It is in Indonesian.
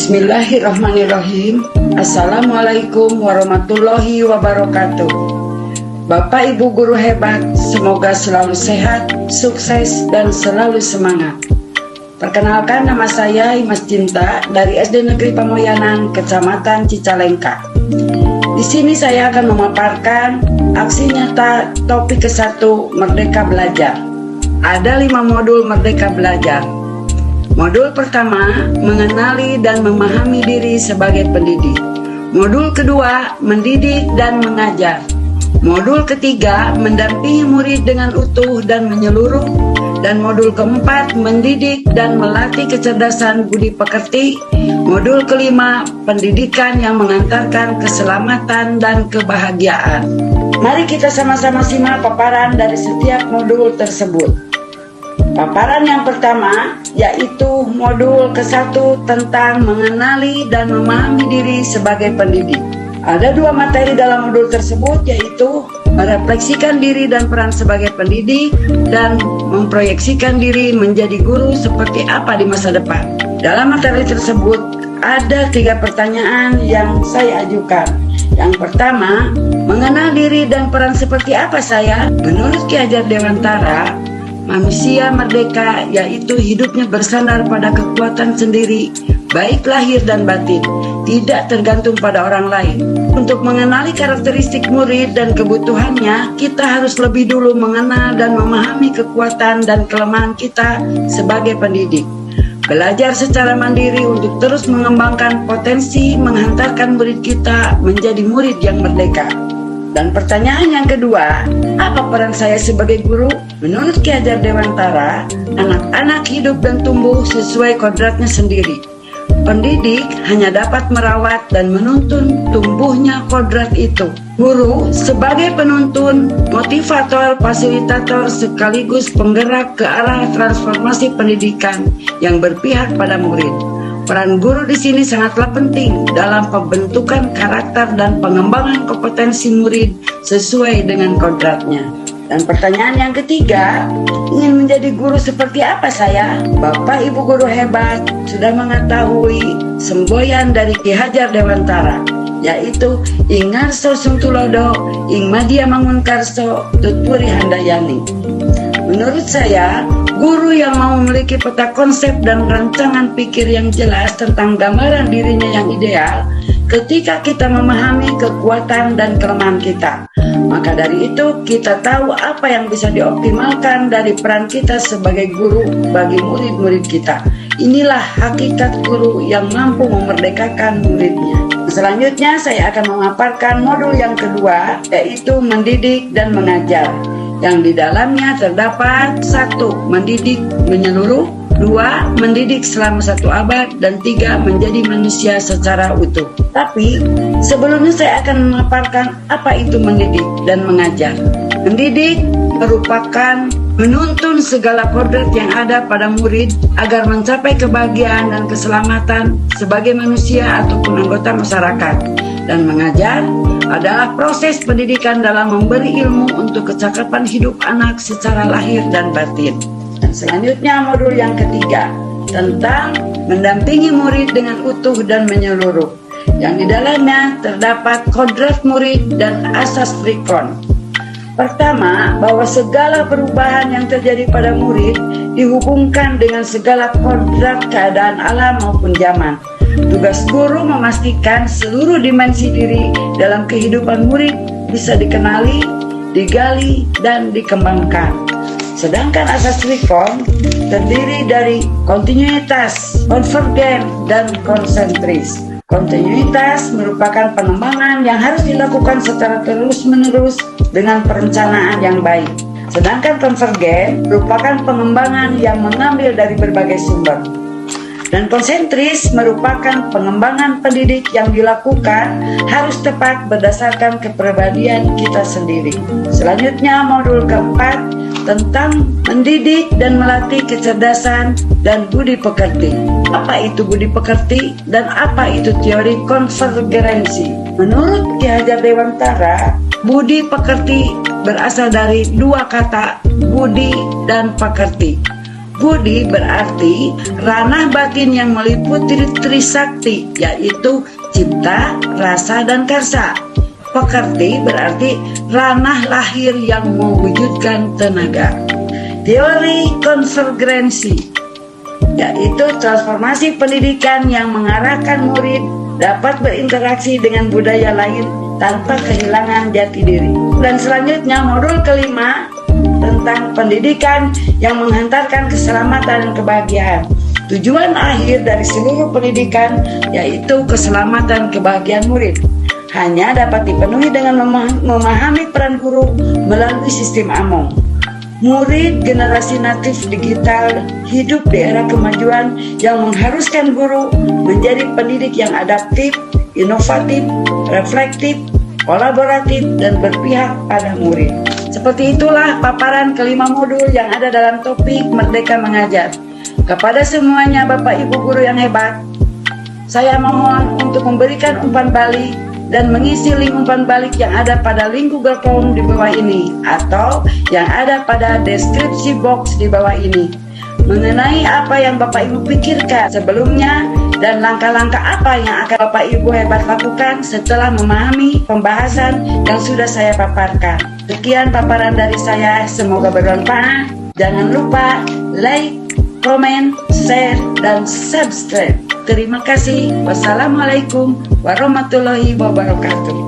Bismillahirrahmanirrahim. Assalamualaikum warahmatullahi wabarakatuh. Bapak Ibu guru hebat, semoga selalu sehat, sukses, dan selalu semangat. Perkenalkan, nama saya Imas Cinta dari SD Negeri Pamoyanan, Kecamatan Cicalengka. Di sini saya akan memaparkan aksi nyata topik ke-1 Merdeka Belajar. Ada 5 modul Merdeka Belajar. Modul pertama, mengenali dan memahami diri sebagai pendidik. Modul kedua, mendidik dan mengajar. Modul ketiga, mendampingi murid dengan utuh dan menyeluruh. Dan modul keempat, mendidik dan melatih kecerdasan budi pekerti. Modul kelima, pendidikan yang mengantarkan keselamatan dan kebahagiaan. Mari kita sama-sama simak paparan dari setiap modul tersebut. Paparan yang pertama yaitu modul ke-1 tentang mengenali dan memahami diri sebagai pendidik. Ada 2 materi dalam modul tersebut, yaitu merefleksikan diri dan peran sebagai pendidik dan memproyeksikan diri menjadi guru seperti apa di masa depan. Dalam materi tersebut ada 3 pertanyaan yang saya ajukan. Yang pertama, mengenal diri dan peran seperti apa saya? Menurut Ki Hajar Dewantara, manusia merdeka yaitu hidupnya bersandar pada kekuatan sendiri, baik lahir dan batin, tidak tergantung pada orang lain. Untuk mengenali karakteristik murid dan kebutuhannya, kita harus lebih dulu mengenal dan memahami kekuatan dan kelemahan kita sebagai pendidik. Belajar secara mandiri untuk terus mengembangkan potensi menghantarkan murid kita menjadi murid yang merdeka. Dan pertanyaan yang kedua, apa peran saya sebagai guru? Menurut Ki Hajar Dewantara, anak-anak hidup dan tumbuh sesuai kodratnya sendiri. Pendidik hanya dapat merawat dan menuntun tumbuhnya kodrat itu. Guru sebagai penuntun, motivator, fasilitator, sekaligus penggerak ke arah transformasi pendidikan yang berpihak pada murid. Peran guru di sini sangatlah penting dalam pembentukan karakter dan pengembangan kompetensi murid sesuai dengan kodratnya. Dan pertanyaan yang ketiga, ingin menjadi guru seperti apa saya? Bapak Ibu guru hebat sudah mengetahui semboyan dari Ki Hajar Dewantara, yaitu Ing Ngarso Sungtulodo, Ing Madya Mangunkarso, Tutpuri Handayani. Menurut saya, guru yang mau memiliki peta konsep dan rancangan pikir yang jelas tentang gambaran dirinya yang ideal, ketika kita memahami kekuatan dan kelemahan kita, maka dari itu kita tahu apa yang bisa dioptimalkan dari peran kita sebagai guru bagi murid-murid kita. Inilah hakikat guru yang mampu memerdekakan muridnya. Selanjutnya saya akan memaparkan modul yang kedua, yaitu mendidik dan mengajar, yang di dalamnya terdapat 1. Mendidik menyeluruh, 2. Mendidik selama 1 abad, dan 3. Menjadi manusia secara utuh. Tapi sebelumnya saya akan memaparkan apa itu mendidik dan mengajar. Mendidik merupakan menuntun segala kodrat yang ada pada murid agar mencapai kebahagiaan dan keselamatan sebagai manusia ataupun anggota masyarakat. Dan mengajar adalah proses pendidikan dalam memberi ilmu untuk kecakapan hidup anak secara lahir dan batin. Dan selanjutnya modul yang ketiga tentang mendampingi murid dengan utuh dan menyeluruh, yang di dalamnya terdapat kodrat murid dan asas Rikon. Pertama, bahwa segala perubahan yang terjadi pada murid dihubungkan dengan segala kodrat keadaan alam maupun zaman. Tugas guru memastikan seluruh dimensi diri dalam kehidupan murid bisa dikenali, digali, dan dikembangkan. Sedangkan asas Rikon terdiri dari kontinuitas, konvergen, dan konsentris. Kontinuitas merupakan pengembangan yang harus dilakukan secara terus-menerus dengan perencanaan yang baik. Sedangkan konvergen merupakan pengembangan yang mengambil dari berbagai sumber. Dan konsentris merupakan pengembangan pendidik yang dilakukan harus tepat berdasarkan kepribadian kita sendiri. Selanjutnya modul keempat tentang mendidik dan melatih kecerdasan dan budi pekerti. Apa itu budi pekerti dan apa itu teori konvergensi? Menurut Ki Hajar Dewantara, budi pekerti berasal dari 2 kata, budi dan pekerti. Budi berarti ranah batin yang meliputi trisakti, yaitu cipta, rasa, dan karsa. Pekerti berarti ranah lahir yang mewujudkan tenaga. Teori konvergensi, yaitu transformasi pendidikan yang mengarahkan murid dapat berinteraksi dengan budaya lain tanpa kehilangan jati diri. Dan selanjutnya modul kelima tentang pendidikan yang menghantarkan keselamatan dan kebahagiaan. Tujuan akhir dari seluruh pendidikan yaitu keselamatan kebahagiaan murid. Hanya dapat dipenuhi dengan memahami peran guru melalui sistem AMONG. Murid generasi natif digital hidup di era kemajuan yang mengharuskan guru menjadi pendidik yang adaptif, inovatif, reflektif, kolaboratif, dan berpihak pada murid. Seperti itulah paparan kelima modul yang ada dalam topik Merdeka Mengajar. Kepada semuanya Bapak Ibu guru yang hebat, saya mohon untuk memberikan umpan balik dan mengisi link umpan balik yang ada pada link Google Form di bawah ini atau yang ada pada deskripsi box di bawah ini mengenai apa yang Bapak Ibu pikirkan sebelumnya dan langkah-langkah apa yang akan Bapak Ibu hebat lakukan setelah memahami pembahasan yang sudah saya paparkan. Sekian paparan dari saya, semoga bermanfaat. Jangan lupa like, komen, share, dan subscribe. Terima kasih. Wassalamualaikum warahmatullahi wabarakatuh.